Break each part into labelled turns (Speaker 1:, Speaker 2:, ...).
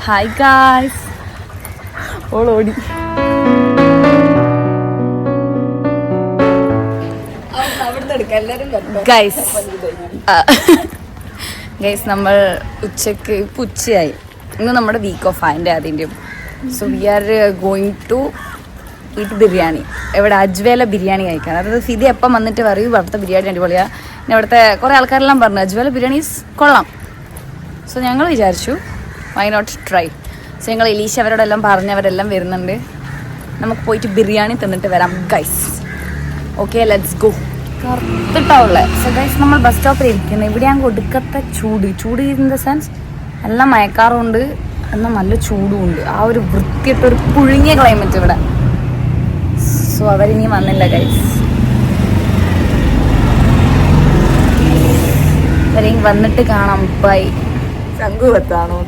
Speaker 1: Hi guys. ഓടി guys നമ്മൾ ഉച്ചക്ക് ഉച്ചയായി. ഇന്ന് നമ്മുടെ വീക്ക് ഓഫ് അതിൻ്റെ അതിൻ്റെയും. So we are going to eat biryani. എവിടെ അജ്വേല ബിരിയാണി കഴിക്കാൻ. അതായത് ഫിദി എപ്പം വന്നിട്ട് പറയൂ അവിടുത്തെ ബിരിയാണി അടിപൊളിയാണ്. പിന്നെ അവിടുത്തെ കുറേ ആൾക്കാരെല്ലാം പറഞ്ഞു അജ്വേല ബിരിയാണീസ് കൊള്ളാം. സോ ഞങ്ങൾ വിചാരിച്ചു വൈ നോട്ട് ട്രൈ. സോ ഞങ്ങൾ എലീശ അവരോടെല്ലാം പറഞ്ഞവരെല്ലാം വരുന്നുണ്ട്. നമുക്ക് പോയിട്ട് ബിരിയാണി തിന്നിട്ട് വരാം ഗൈസ്. Okay let's go. കറുത്തിട്ടാവുള്ള. സോ ഗൈസ് നമ്മൾ ബസ് സ്റ്റോപ്പിൽ ഇരിക്കുന്നത്. ഇവിടെ ഞാൻ കൊടുക്കത്തെ ചൂട് ഇൻ ദ സെൻസ് എല്ലാം മയക്കാറുമുണ്ട്, എന്നാൽ നല്ല ചൂടുമുണ്ട്. ആ ഒരു വൃത്തിയിട്ടൊരു പുഴുങ്ങിയ ക്ലൈമറ്റ് ഇവിടെ. സോ അവരിനി വന്നില്ല ഗൈസ്. അവരെയും വന്നിട്ട് കാണാം. ബൈ.
Speaker 2: ശംഖുവത്താണോ?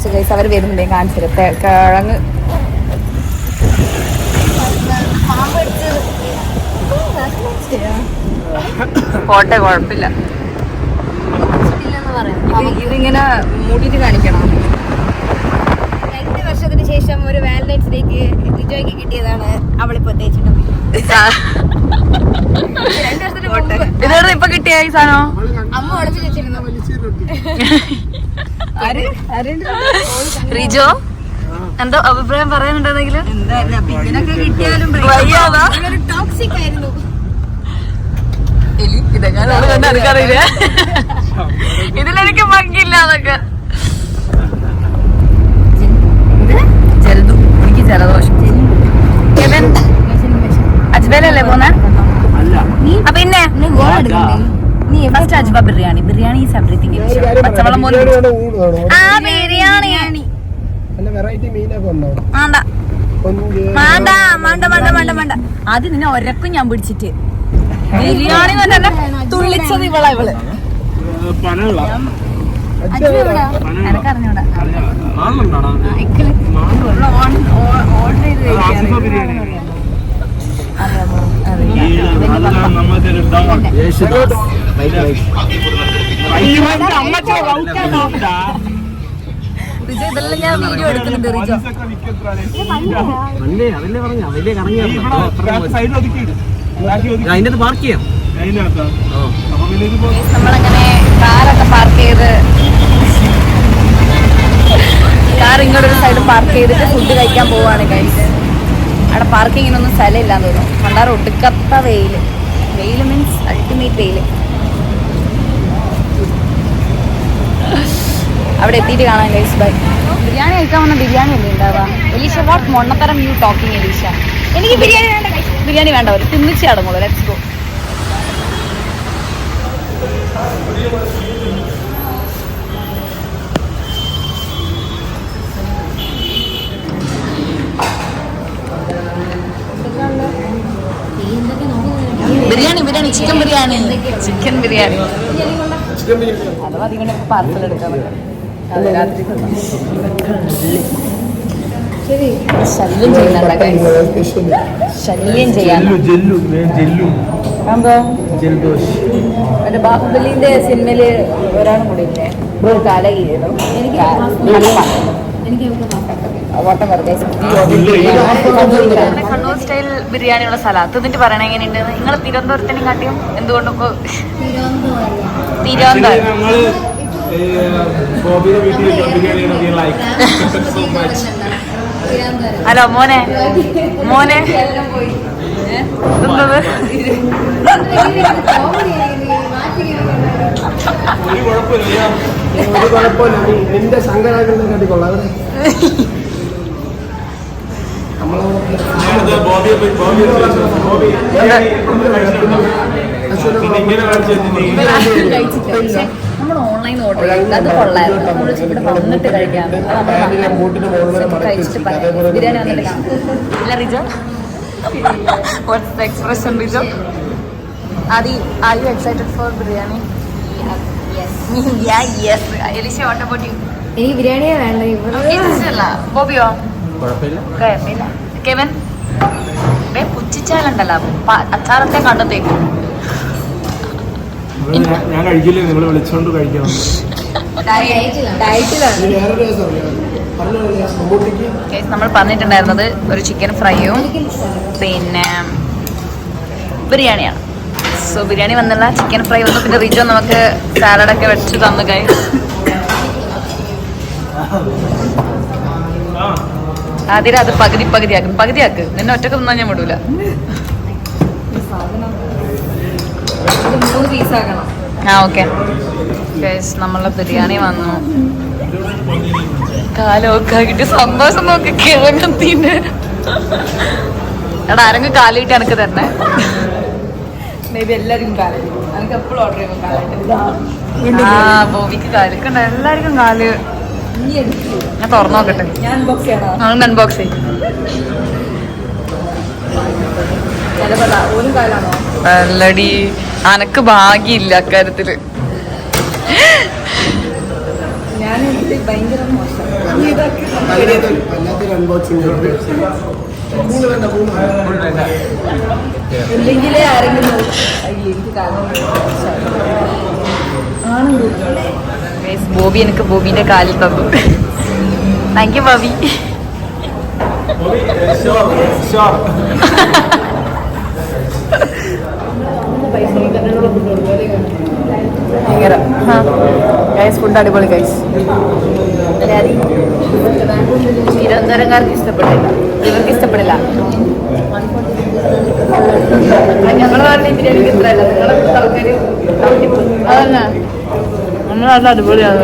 Speaker 1: സോ ഗൈസ് അവർ വരുന്നുണ്ട്. കാണിച്ചു കിഴങ്ങ് പോട്ടെ, കുഴപ്പമില്ല. ഇതിങ്ങനെ മൂടിയിട്ട് കാണിക്കണം.
Speaker 2: 2 വർഷത്തിന് ശേഷം ഒരു വാലന്റൈൻസ് ഡേക്ക് ലിജോയ്ക്ക് കിട്ടിയതാണ്. അവളിപ്പോ തേച്ചിട്ടുണ്ട്.
Speaker 1: ഇതോടെ ഇപ്പൊ കിട്ടിയ ഈ സാധനം
Speaker 2: അമ്മ ഒളിപ്പിച്ച് വെച്ചിരുന്നു.
Speaker 1: റിജോ എന്തോ അഭിപ്രായം പറയാനുണ്ടെന്നെങ്കിലും
Speaker 2: ഇതിനൊക്കെ കിട്ടിയാലും ടോക്സിക് ആയിരുന്നു.
Speaker 1: എനിക്കറിയില്ല, ഇതിലെനിക്ക് പങ്കില്ല. അതൊക്കെ ജലദു, എനിക്ക് ജലദോഷം. അജ്ബേലല്ലേ പോന്നെ? പിന്നെ നീ ഫസ്റ്റ് അജ്ബ ബിരിയാണി. Biryani is everything. പച്ചവെള്ളം പോലും ആ ബിരിയാണി വേണ്ട. ആദ്യം നിന്നെ ഒരക്കും ഞാൻ പിടിച്ചിട്ട് ബിരിയാണി തന്നെ തുള്ളിച്ചത് ഇവളെ. എനക്കറിഞ്ഞൂടാ. ഓർഡർ ചെയ്ത് ഇതെല്ലാം ഞാൻ വീഡിയോ എടുക്കുന്നുണ്ട്. റിജോ നമ്മളങ്ങനെ കാറൊക്കെ പാർക്ക് ചെയ്ത് കാർ ഇങ്ങോട്ടൊരു സൈഡ് പാർക്ക് ചെയ്തിട്ട് ഫുഡ് കഴിക്കാൻ പോവാണ് ഗൈസ്. അവിടെ പാർക്കിങ്ങിനൊന്നും സ്ഥലമില്ലാന്ന് തോന്നുന്നു. കണ്ടാറ് ഒടുക്കത്ത വെയില് മീൻസ് അൾട്ടിമേറ്റ് വെയില്. അവിടെ എത്തിയിട്ട് കാണാൻ ഗൈസ്. ബൈ. ബിരിയാണി കഴിക്കാൻ വന്ന ബിരിയാണി അല്ലേ ഉണ്ടാവുക? എലീഷ വാട്ട് മൊണ്ണത്തരം യു ടോക്കിംഗ് എലീഷ? എനിക്ക് ബിരിയാണി വേണ്ട. ബിരിയാണി വേണ്ട, ഒരു തിന്നിച്ച് അടങ്ങുള്ളൂ. Let's go. Biryani chicken biryani അഥവാ അതിങ്ങനെ പാർസൽ എടുക്കാൻ പറ്റും. ശല്യം ചെയ്യാൻ മറ്റേ ബാഹുബലിന്റെ സിനിമയില് ഒരാളും കൂടി ഇല്ലേ, കാലഗീതം. കണ്ണൂർ സ്റ്റൈൽ ബിരിയാണിയുള്ള സ്ഥലത്ത് എന്നിട്ട് പറയണ എങ്ങനെയുണ്ട്? നിങ്ങൾ തിരുവനന്തപുരത്തിനും കാട്ടിയും എന്തുകൊണ്ടും തിരുവനന്തപുരം. ഹലോ മോനെ
Speaker 3: ഒരു കുഴപ്പമില്ല. നിന്റെ ശങ്കരാചാര്യ കാട്ടിക്കൊള്ളാം.
Speaker 1: നമ്മൾ ഓൺലൈൻ ഓർഡർ ചെയ്ത് അത് കൊള്ളായിരുന്നു. നമ്മൾ ഇവിടെ വന്നിട്ട് കഴിക്കാം. കഴിച്ചിട്ട് പറയാം. ബിരിയാണി വന്നിട്ട് കാണാം. ഇല്ല Rijo, what's the expression Rijo? Are you excited four biryani? Yes. Elisha, what about you?
Speaker 2: എനിക്ക് ബിരിയാണിയെ വേണ്ട.
Speaker 1: ബോബിയോ? കുഴപ്പമില്ല. കെവൻ പുച്ഛിച്ചാലുണ്ടല്ലോ അച്ചാറത്തെ കണ്ടത്തേക്കും.
Speaker 3: ഞാൻ കഴിക്കില്ല, നിങ്ങൾ വിളിച്ചോണ്ട് കഴിക്കണം.
Speaker 2: ഡയറ്റിലാണ്.
Speaker 3: ഇനി വേറൊരു ദിവസം അറിയാം. പറഞ്ഞ മമ്മൂട്ടിക്ക്
Speaker 1: നമ്മൾ പറഞ്ഞിട്ടുണ്ടായിരുന്നത് ഒരു ചിക്കൻ ഫ്രൈയും പിന്നെ ബിരിയാണിയാണ്. സോ ബിരിയാണി വന്നില്ല, ചിക്കൻ ഫ്രൈ വന്നു, പിന്നെ റിജോ നമുക്ക് സാലഡൊക്കെ വെച്ച് തന്നു ഗൈസ്. ആദ്യം അത് പകുതിയാക്ക് നിന്നെ ഒറ്റക്ക് തിന്നാൻ ഞാൻ വിടൂല. 3 പീസാക്കണം. ആ ഓക്കെ ഗൈസ്, നമ്മളെ ബിരിയാണി വന്നു. കാലൊക്കെ ആക്കിട്ട് സന്തോഷം നോക്കി കിഴങ്ങത്തിന്. എടാ ആരെങ്കിലും കാലിട്ട് എനിക്ക് തരണേ. മേ ബി എല്ലാവർക്കും കാല്, എനിക്ക് എപ്പോഴും ഓർഡർ ചെയ്യുമ്പോൾ കാലായിട്ട്. ആ ബോബിക്ക് കാലിക്കണ്ട, എല്ലാവർക്കും കാല്. ഞാൻ തുറന്നു നോക്കട്ടെ, ഞാൻ അൺബോക്സ് ചെയ്യും. അല്ലടി അനക്ക് ഭാഗ്യമില്ല അക്കാര്യത്തില്. ഞാൻ ഭയങ്കര മോശം.
Speaker 3: വല്ലാത്തൊരു അൺബോക്സിംഗ്.
Speaker 1: ഇല്ലെങ്കിലേ ആരെങ്കിലും എനിക്ക് ബോബി എനിക്ക് ബോബിന്റെ കാലിൽ തന്നു. Thank you Bobby. ഫുഡ് അടിപൊളി ഗൈസ്. തിരുവനന്തപുരംകാർക്ക് ഇഷ്ടപ്പെട്ടില്ല, ഇവർക്ക് ഇഷ്ടപ്പെടില്ല. ഞങ്ങൾ പറഞ്ഞ ബിരിയാണിക്ക് ഇത്രയല്ല, നിങ്ങളുടെ തലക്കറി അതന്നെ നമ്മൾ നല്ല അടിപൊളിയാണ്.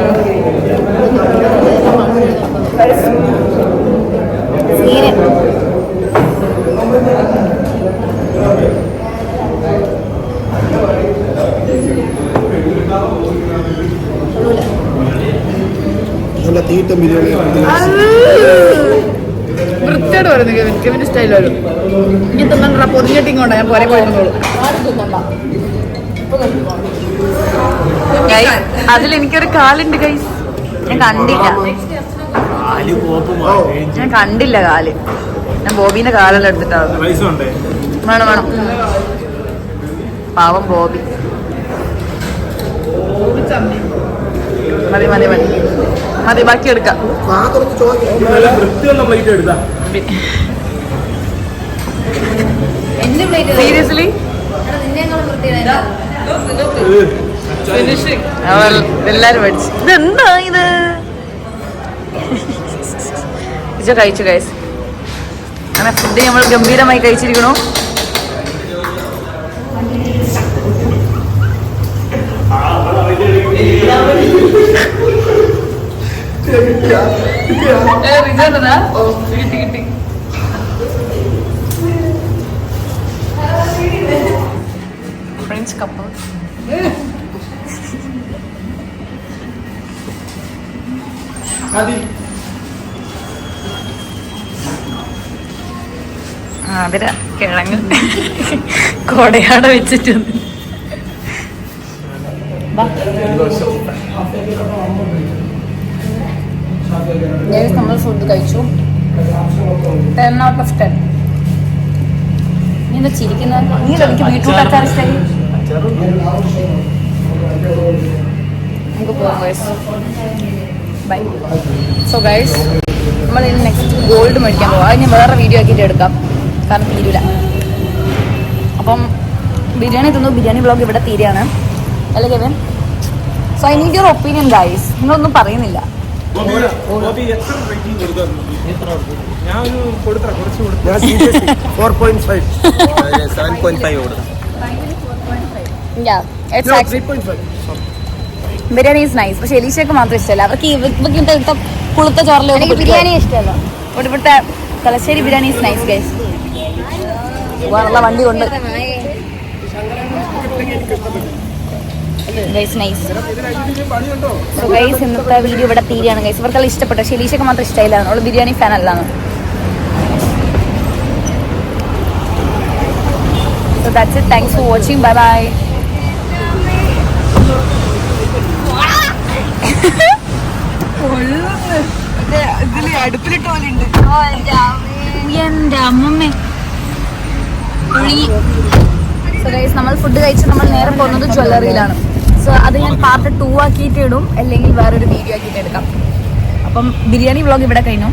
Speaker 3: നല്ല തീറ്റം ബിരിയാണി.
Speaker 1: വൃത്തിയോട് പറയുന്നത് കെവിന്റെ സ്റ്റൈൽ വരും. ഇനി തിന്നണ്ട, പൊതിഞ്ഞിട്ടിങ്ങോണ്ടാ ഞാൻ പോരെ പോയിരുന്നോളൂ. അതിലെനിക്കൊരു കാലുണ്ട് ഗൈസ്, ഞാൻ കണ്ടില്ല കാല്. ഞാൻ ബോബിന്റെ കാലെല്ലാം എടുത്തിട്ടാണ്. വേണം പാവം ബോബി. മതി ബാക്കി എടുക്കാം. സീരിയസ്ലി എല്ലാരും മേടിച്ചു. ഇതെന്താ ഇത്? കഴിച്ചു ഗൈസ്. അങ്ങനെ ഫുഡ് നമ്മൾ ഗംഭീരമായി കഴിച്ചിരിക്കണു. കിട്ടി ഫ്രഞ്ച് കപ്പിൾ. അതിര കിഴങ്ങ് കോടയാട വെച്ചിട്ടുണ്ട്. നമ്മൾ ഫുഡ് കഴിച്ചു. 10 out of 10. നീ എന്താ ചിരിക്കുന്നത്? നീ എനിക്ക് ബീട്രൂട്ട് അച്ചാർ ഇഷ്ടമായി. നമുക്ക് പോകാം ഗൈസ്. ബൈ. സോ ഗൈസ്, നമ്മൾ ഇനി നെക്സ്റ്റ് ഗോൾഡ് മേടിക്കാൻ പോകാം. അതിന് വേറെ വീഡിയോ ആക്കിയിട്ട് എടുക്കാം, കാരണം തീരില്ല. അപ്പം ബിരിയാണി തിന്നു. ബിരിയാണി വ്ളോഗ് ഇവിടെ തീരെയാണ് അല്ലേ Kevin? So I need your opinion guys. നിങ്ങളൊന്നും പറയുന്നില്ല. ബിരിയാണി ഈസ് നൈസ്, പക്ഷെ എലീഷയ്ക്ക് മാത്രം ഇഷ്ടമല്ല. അവർക്ക് ഇവിടുത്തെ പുളുത്ത ചോറിലേക്ക്
Speaker 2: ബിരിയാണി ഇഷ്ടമല്ല.
Speaker 1: ഇവിടുത്തെ Thalassery biryani is nice guys. വണ്ടി കൊണ്ട് ഗൈസ് നൈസ്. സോ ഗൈസ്, ഇന്നത്തെ വീഡിയോ ഇവിടെ തീരെയാണ് ഗൈസ്. ഇവർക്കെല്ലാം ഇഷ്ടപ്പെട്ടു, പക്ഷേ എലീഷയ്ക്ക് മാത്രം ഇഷ്ടമില്ല. അവൾ ബിരിയാണി ഫാൻ അല്ലാന്ന്. So that's it. Thanks for watching. Bye bye. അടുപ്പിലിട്ട് പോലെ ഉണ്ട് എന്റെ അമ്മമ്മേ. സോ ഗൈസ്, നമ്മൾ ഫുഡ് കഴിച്ച് നമ്മൾ നേരെ പോകുന്നത് ജ്വല്ലറിയിലാണ്. സോ അത് ഞാൻ പാർട്ട് 2 ആക്കിയിട്ട് ഇടും, അല്ലെങ്കിൽ വേറൊരു വീഡിയോ ആക്കിയിട്ട് എടുക്കാം. അപ്പം ബിരിയാണി വ്ളോഗ് ഇവിടെ കഴിഞ്ഞു.